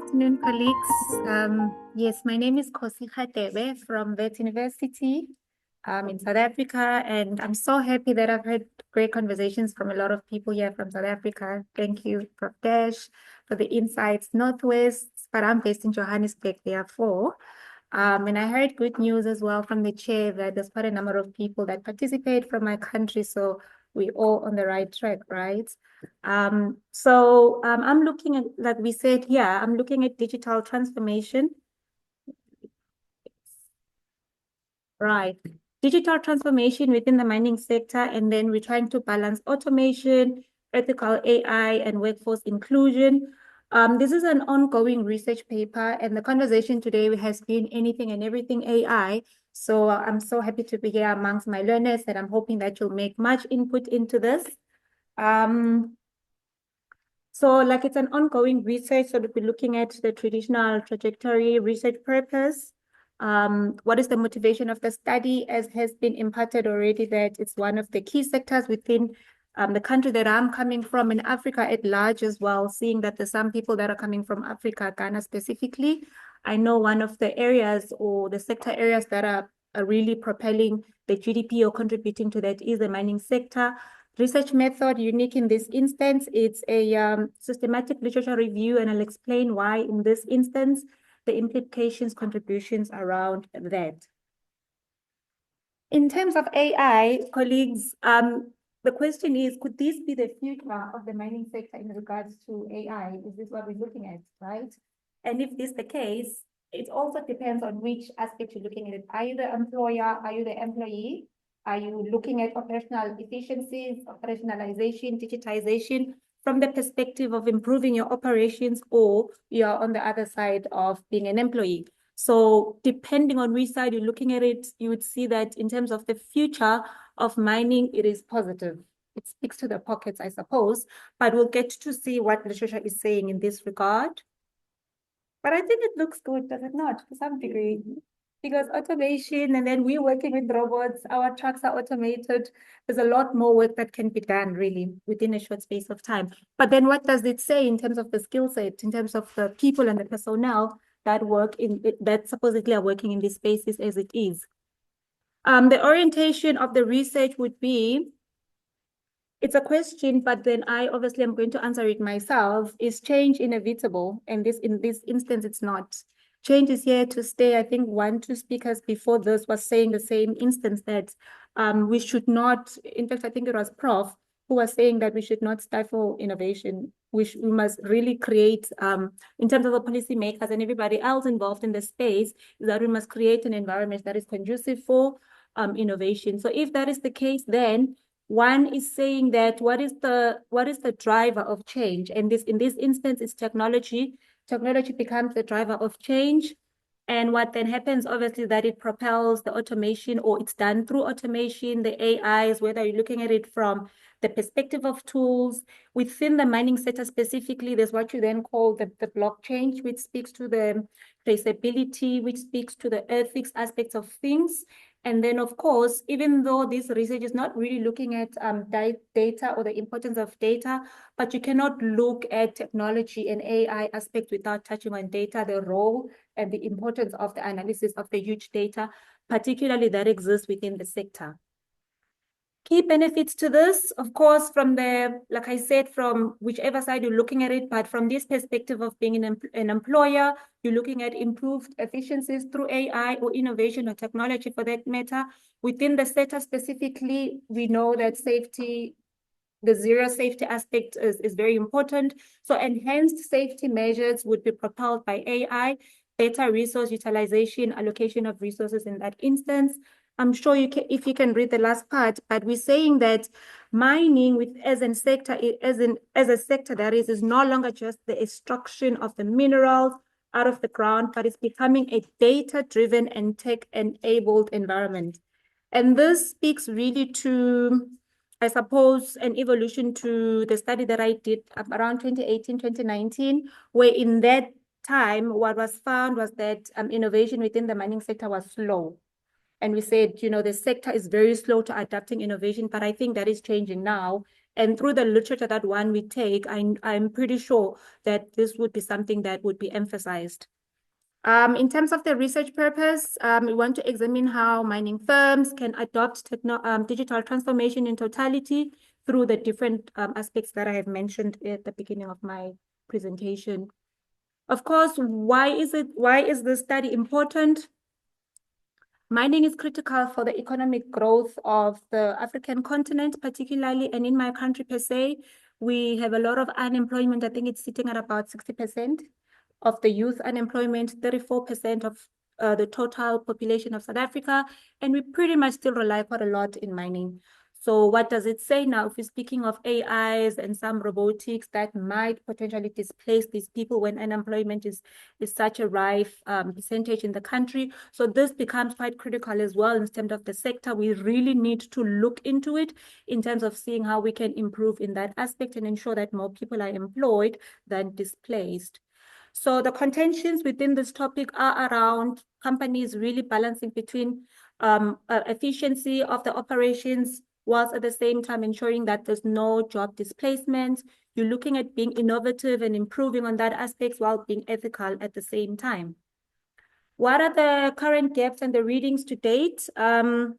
Afternoon, colleagues. Yes, my name is Nomkhosi Radebe from Wits University in South Africa, and I'm so happy that I've had great conversations from a lot of people here from South Africa. Thank you, Prof. Dash, for the insights. Northwest, but I'm based in Johannesburg, therefore. And I heard good news as well from the chair that there's quite a number of people that participate from my country, so we're all on the right track, right? I'm looking at, like we said here, I'm looking at digital transformation. Right. Digital transformation within the mining sector, and then we're trying to balance automation, ethical AI, and workforce inclusion. This is an ongoing research paper, and the conversation today has been anything and everything AI. So I'm so happy to be here amongst my learners, and I'm hoping that you'll make much input into this. So like it's an ongoing research, so we're looking at the traditional trajectory, research purpose. What is the motivation of the study, as has been imparted already, that it's one of the key sectors within the country that I'm coming from, in Africa at large as well, seeing that there's some people that are coming from Africa, Ghana specifically. I know one of the areas or the sector areas that are really propelling the GDP or contributing to that is the mining sector. Research method unique in this instance, it's a systematic literature review, and I'll explain why in this instance, the implications, contributions around that. In terms of AI, colleagues, the question is, could this be the future of the mining sector in regards to AI? Is this what we're looking at, right? And if this is the case, it also depends on which aspect you're looking at it. Are you the employer? Are you the employee? Are you looking at operational efficiencies, operationalization, digitization from the perspective of improving your operations, or you're on the other side of being an employee? So depending on which side you're looking at it, you would see that in terms of the future of mining, it is positive. It speaks to the pockets, I suppose, but we'll get to see what literature is saying in this regard. But I think it looks good, does it not, to some degree? Because automation, and then we're working with robots, our trucks are automated. There's a lot more work that can be done, really, within a short space of time. But then what does it say in terms of the skill set, in terms of the people and the personnel that that supposedly are working in these spaces as it is? The orientation of the research would be, it's a question, but then I obviously am going to answer it myself. Is change inevitable? And in this instance, it's not. Change is here to stay. I think two speakers before this was saying the same instance that we should not, in fact, I think it was Prof who was saying that we should not stifle innovation. We must really create, in terms of the policymakers and everybody else involved in the space, is that we must create an environment that is conducive for innovation. So if that is the case, then one is saying that what is the driver of change? And in this instance, it's technology. Technology becomes the driver of change. And what then happens, obviously, that it propels the automation, or it's done through automation, the AIs, whether you're looking at it from the perspective of tools. Within the mining sector specifically, there's what you then call the blockchain, which speaks to the traceability, which speaks to the ethics aspects of things. And then, of course, even though this research is not really looking at data or the importance of data, but you cannot look at technology and AI aspects without touching on data, the role and the importance of the analysis of the huge data, particularly that exists within the sector. Key benefits to this, of course, like I said, from whichever side you're looking at it, but from this perspective of being an employer, you're looking at improved efficiencies through AI or innovation or technology for that matter. Within the sector specifically, we know that safety, the zero safety aspect is very important. So enhanced safety measures would be propelled by AI, better resource utilization, allocation of resources in that instance. I'm sure if you can read the last part, but we're saying that mining as a sector that is no longer just the extraction of the minerals out of the ground, but it's becoming a data-driven and tech-enabled environment. And this speaks really to, I suppose, an evolution to the study that I did around 2018, 2019, where in that time, what was found was that innovation within the mining sector was slow. And we said, the sector is very slow to adapting innovation, but I think that is changing now. And through the literature that one we take, I'm pretty sure that this would be something that would be emphasized. In terms of the research purpose, we want to examine how mining firms can adopt digital transformation in totality through the different aspects that I have mentioned at the beginning of my presentation. Of course, why is this study important? Mining is critical for the economic growth of the African continent, particularly, and in my country per se. We have a lot of unemployment. I think it's sitting at about 60% of the youth unemployment, 34% of the total population of South Africa, and we pretty much still rely quite a lot in mining. So what does it say now? If we're speaking of AIs and some robotics that might potentially displace these people when unemployment is such a rife percentage in the country. So this becomes quite critical as well in terms of the sector. We really need to look into it in terms of seeing how we can improve in that aspect and ensure that more people are employed than displaced. So the contentions within this topic are around companies really balancing between efficiency of the operations, whilst at the same time ensuring that there's no job displacement. You're looking at being innovative and improving on that aspect while being ethical at the same time. What are the current gaps and the readings to date? There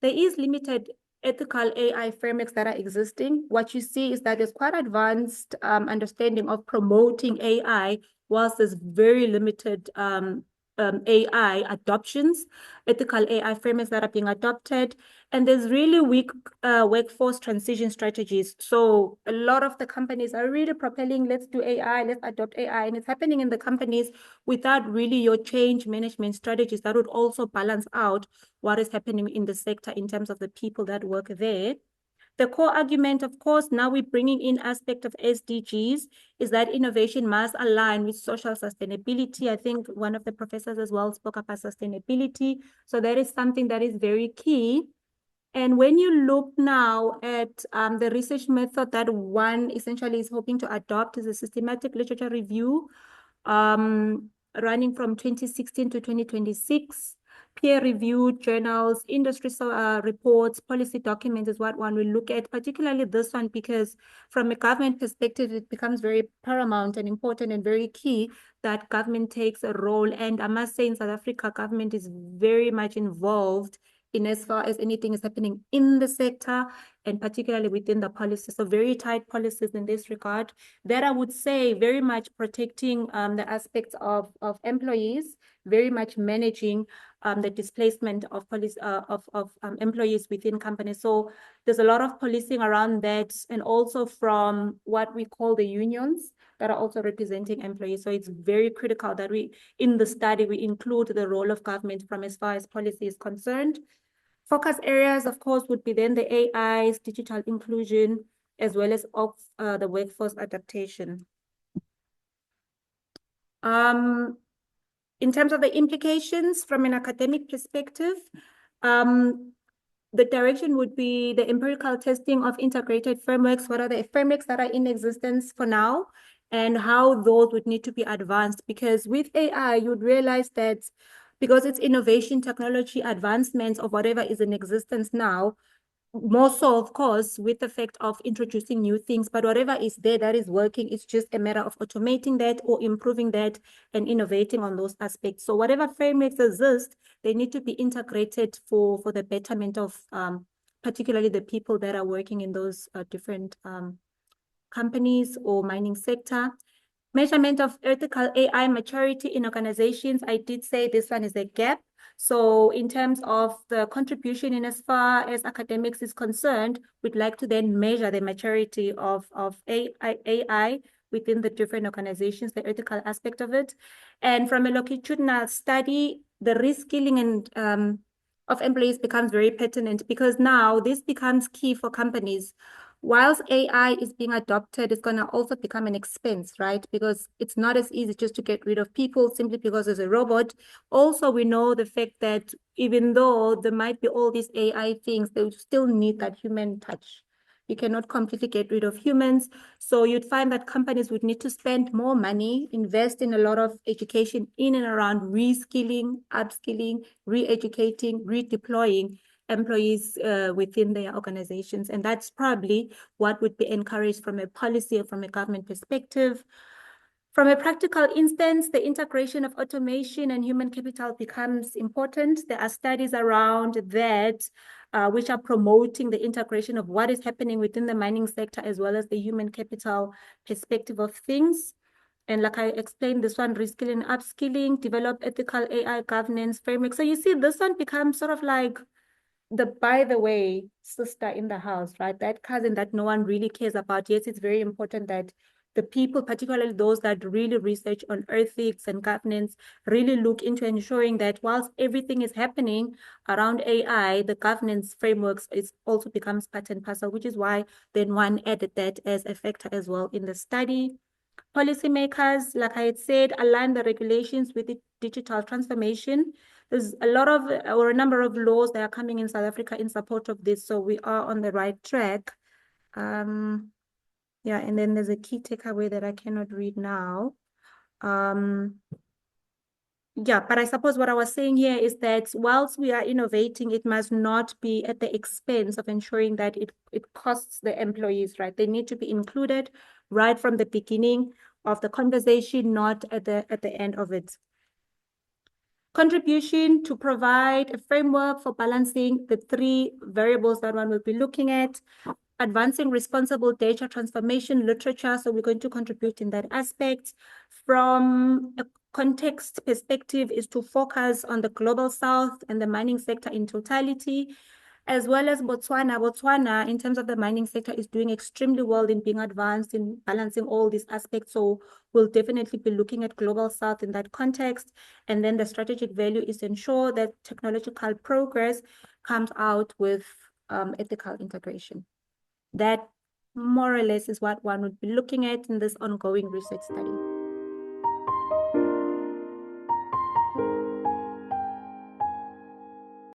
is limited ethical AI frameworks that are existing. What you see is that there's quite advanced understanding of promoting AI, whilst there's very limited AI adoptions, ethical AI frameworks that are being adopted, and there's really weak workforce transition strategies. So a lot of the companies are really propelling, let's do AI, let's adopt AI, and it's happening in the companies without really your change management strategies that would also balance out what is happening in the sector in terms of the people that work there. The core argument, of course, now we're bringing in aspect of SDGs, is that innovation must align with social sustainability. I think one of the professors as well spoke about sustainability. So that is something that is very key. And when you look now at the research method that one essentially is hoping to adopt is a systematic literature review running from 2016 to 2026. Peer-reviewed journals, industry reports, policy documents is what one will look at, particularly this one, because from a government perspective, it becomes very paramount and important and very key that government takes a role. And I must say in South Africa, government is very much involved in as far as anything is happening in the sector and particularly within the policy. So very tight policies in this regard. That I would say very much protecting the aspects of employees, very much managing the displacement of employees within companies. So there's a lot of policing around that, and also from what we call the unions that are also representing employees. So it's very critical that in the study, we include the role of government from as far as policy is concerned. Focus areas, of course, would be then the AIs, digital inclusion, as well as of the workforce adaptation. In terms of the implications from an academic perspective, the direction would be the empirical testing of integrated frameworks. What are the frameworks that are in existence for now and how those would need to be advanced? Because with AI, you'd realize that because it's innovation, technology, advancements of whatever is in existence now, more so, of course, with the fact of introducing new things, but whatever is there that is working, it's just a matter of automating that or improving that and innovating on those aspects. So whatever frameworks exist, they need to be integrated for the betterment of particularly the people that are working in those different companies or mining sector. Measurement of ethical AI maturity in organizations, I did say this one is a gap. So in terms of the contribution in as far as academics is concerned, we'd like to then measure the maturity of AI within the different organizations, the ethical aspect of it. And from a longitudinal study, the reskilling and of employees becomes very pertinent because now this becomes key for companies. Whilst AI is being adopted, it's going to also become an expense, right? Because it's not as easy just to get rid of people simply because there's a robot. Also, we know the fact that even though there might be all these AI things, they still need that human touch. You cannot completely get rid of humans. So you'd find that companies would need to spend more money, invest in a lot of education in and around reskilling, upskilling, re-educating, redeploying. employees within their organizations. And that's probably what would be encouraged from a policy or from a government perspective. From a practical instance, the integration of automation and human capital becomes important. There are studies around that which are promoting the integration of what is happening within the mining sector as well as the human capital perspective of things. And like I explained, this one, reskilling, upskilling, develop ethical AI governance framework. So you see, this one becomes sort of like the by the way sister in the house, right? That cousin that no one really cares about. Yes, it's very important that the people, particularly those that really research on ethics and governance, really look into ensuring that whilst everything is happening around AI, the governance frameworks is also becomes part and parcel, which is why then one added that as a factor as well in the study. Policymakers, like I had said, align the regulations with the digital transformation. There's a lot of, or a number of laws that are coming in South Africa in support of this, so we are on the right track. Yeah, and then there's a key takeaway that I cannot read now. Yeah, but I suppose what I was saying here is that whilst we are innovating, it must not be at the expense of ensuring that it costs the employees, right? They need to be included right from the beginning of the conversation, not at the end of it. Contribution to provide a framework for balancing the three variables that one will be looking at. Advancing responsible data transformation literature. So we're going to contribute in that aspect. From a context perspective is to focus on the global south and the mining sector in totality, as well as Botswana. Botswana, in terms of the mining sector, is doing extremely well in being advanced in balancing all these aspects. So we'll definitely be looking at global south in that context. And then the strategic value is to ensure that technological progress comes out with ethical integration. That more or less is what one would be looking at in this ongoing research study.